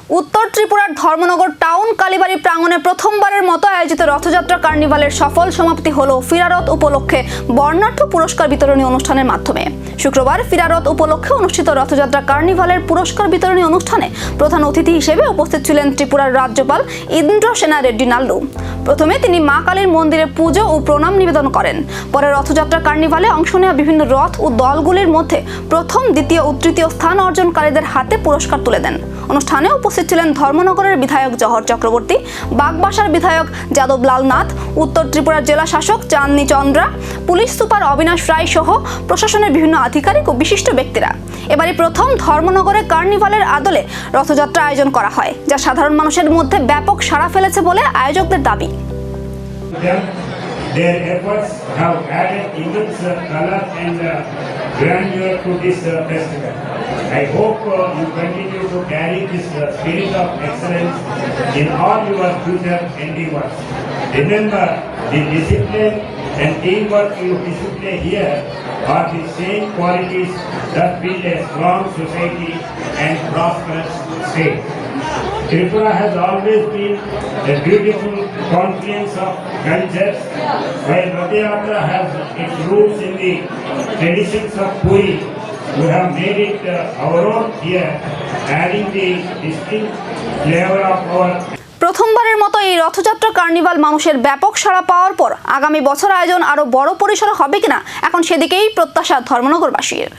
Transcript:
উত্তর ত্রিপুরার ধর্মনগর টাউন কালীবাড়ি প্রাঙ্গণে প্রথমবারের মতো আয়োজিত রথযাত্রা কার্নিভালের সফল সমাপ্তি হল ফিরারত উপলক্ষে বর্ণাঢ্য পুরস্কার বিতরণী অনুষ্ঠানের মাধ্যমে। শুক্রবার ফিরারত উপলক্ষে অনুষ্ঠিত রথযাত্রা কার্নিভালের পুরস্কার বিতরণী অনুষ্ঠানে প্রধান অতিথি হিসেবে উপস্থিত ছিলেন ত্রিপুরার রাজ্যপাল ইন্দ্রসেনা রেড্ডি নাল্লু। প্রথমে তিনি মা কালীর মন্দিরে পুজো ও প্রণাম নিবেদন করেন। পরে রথযাত্রা কার্নিভালে অংশ নেওয়া বিভিন্ন রথ ও দলগুলির মধ্যে প্রথম, দ্বিতীয় ও তৃতীয় স্থান অর্জনকারীদের হাতে পুরস্কার তুলে দেন। অনুষ্ঠানে উপস্থিত ছিলেন ধর্মনগরের বিধায়ক জহর চক্রবর্তী, বাগবাসার বিধায়ক যাদব লাল নাথ, উত্তর ত্রিপুরার জেলা শাসক চাঁদনী চন্দ্রা, পুলিশ সুপার অবিনাশ রায় সহ প্রশাসনের বিভিন্ন আধিকারিক ও বিশিষ্ট ব্যক্তিরা। এবারই প্রথম ধর্মনগরে কার্নিভালের আদলে রথযাত্রা আয়োজন করা হয়, যা সাধারণ মানুষের মধ্যে ব্যাপক সাড়া ফেলেছে বলে আয়োজকদের দাবি। Their efforts have added immense color and grandeur to this festival. I hope you continue to carry this spirit of excellence in all your future endeavors. Remember, the discipline and teamwork you display here are the same qualities that build a strong society and prosperous state. Tripura has always been a beautiful confluence of cultures, while Ratha Yatra has its roots in the traditions of Puri. We have made it our own here, adding the distinct flavor of our প্রথমবারের মতো এই Rathyatra carnival মানুষের ব্যাপক সাড়া পাওয়ার পর আগামী বছর আয়োজন আরো বড় পরিসরে হবে কিনা এখন সেদিকেই প্রত্যাশা ধর্মনগরবাসীর।